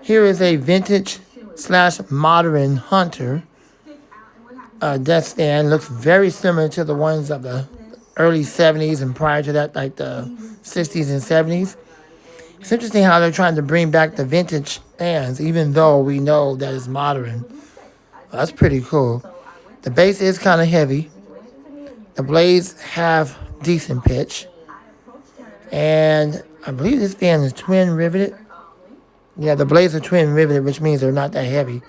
Here is a vintage slash modern Hunter desk stand. Looks very similar to the ones of the early 70s and prior to that, like the 60s and 70s. It's interesting how they're trying to bring back the vintage stands, even though we know that it's modern. Well, that's pretty cool. The base is kind of heavy. The blades have decent pitch. And I believe this fan is twin riveted. Yeah, the blades are twin riveted, which means they're not that heavy.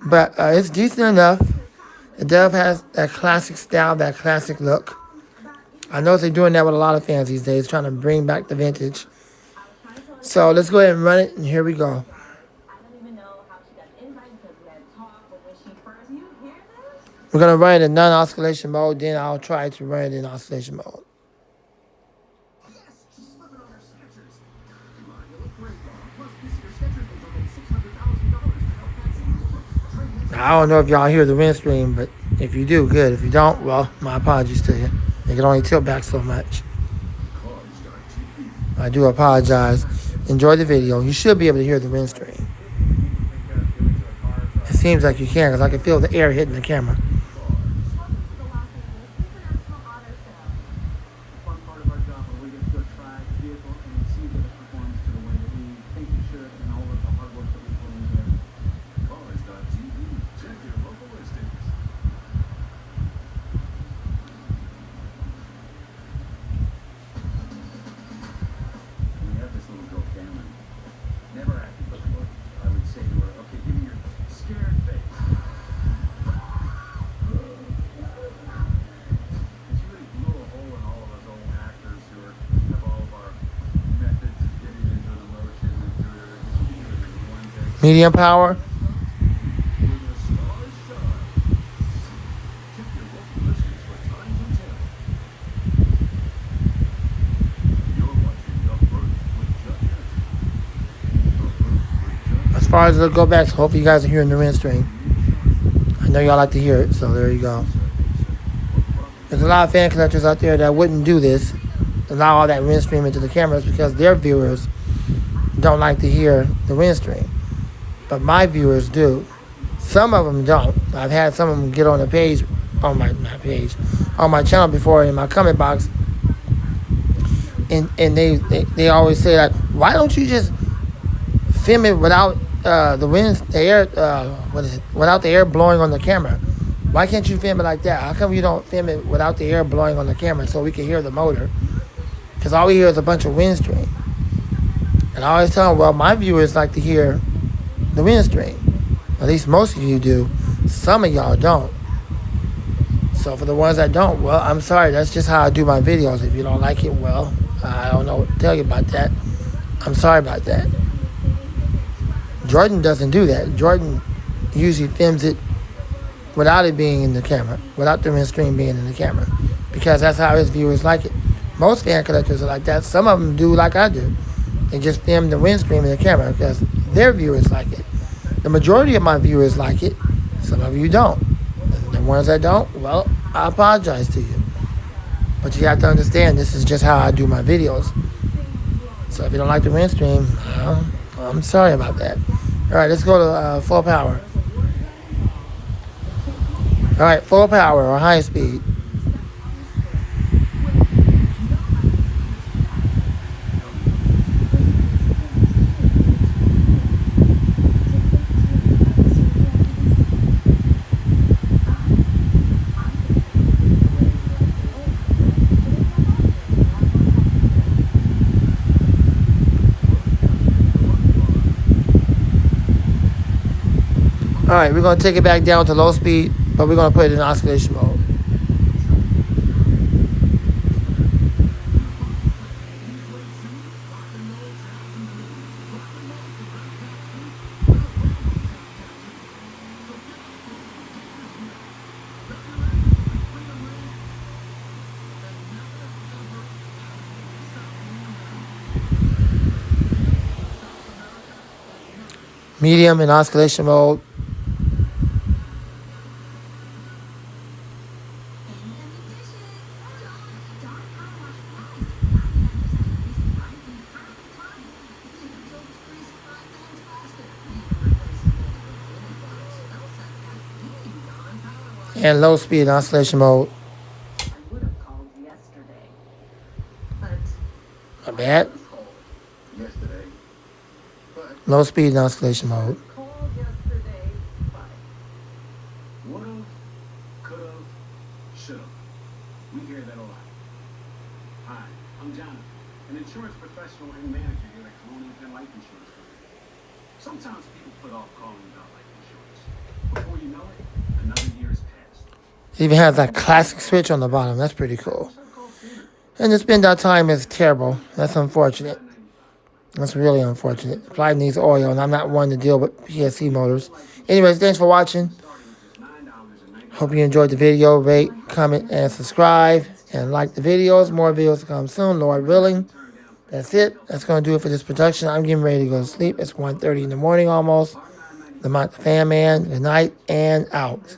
But it's decent enough. The Dove has that classic style, that classic look. I know they're doing that with a lot of fans these days, trying to bring back the vintage. So let's go ahead and run it, and here we go. We're going to run it in non-oscillation mode, then I'll try to run it in oscillation mode. Now, I don't know if y'all hear the wind stream, but if you do, good. If you don't, well, my apologies to you. It can only tilt back so much. I do apologize. Enjoy the video. You should be able to hear the wind stream. It seems like you can, because I can feel the air hitting the camera. Medium power. As far as the go back, so hopefully you guys are hearing the wind stream. I know y'all like to hear it, so there you go. There's a lot of fan collectors out there that wouldn't do this, allow all that wind stream into the cameras, because their viewers don't like to hear the wind stream. But my viewers do. Some of them don't. I've had some of them get on the page, on my channel before in my comment box, and they always say like, why don't you just film it without without the air blowing on the camera? Why can't you film it like that? How come you don't film it without the air blowing on the camera so we can hear the motor? Because all we hear is a bunch of wind stream. And I always tell them, well, my viewers like to hear the wind stream. At least most of you do. Some of y'all don't. So for the ones that don't, well, I'm sorry. That's just how I do my videos. If you don't like it, well, I don't know what to tell you about that. I'm sorry about that. Jordan doesn't do that. Jordan usually films it without it being in the camera, without the wind stream being in the camera, because that's how his viewers like it. Most fan collectors are like that. Some of them do like I do. They just film the wind stream in the camera because their viewers like it. The majority of my viewers like it. Some of you don't. And the ones that don't, well, I apologize to you. But you have to understand, this is just how I do my videos. So if you don't like the wind stream, I'm sorry about that. All right, let's go to full power. All right, full power or high speed. All right, we're going to take it back down to low speed, but we're going to put it in oscillation mode. Medium in oscillation mode. And low speed oscillation mode. I would have called yesterday, but Not bad. Yesterday, but Low speed oscillation mode. called yesterday, but would've, could've, should've. We hear that a lot. Hi, I'm Jonathan, an insurance professional and manager here at Colonial Penn Life Insurance Company. Sometimes people put off calling about life insurance. Before you know it, another year has passed. It even has that classic switch on the bottom. That's pretty cool. Should've called sooner. And the spin out time is terrible. That's unfortunate. That's really unfortunate. Probably needs oil, and I'm not one to deal with PSC motors. Anyways, thanks for watching. Hope you enjoyed the video. Rate, comment, and subscribe. And like the videos. More videos to come soon, Lord willing. That's it. That's going to do it for this production. I'm getting ready to go to sleep. It's 1:30 in the morning almost. The Fan Man. Good night and out.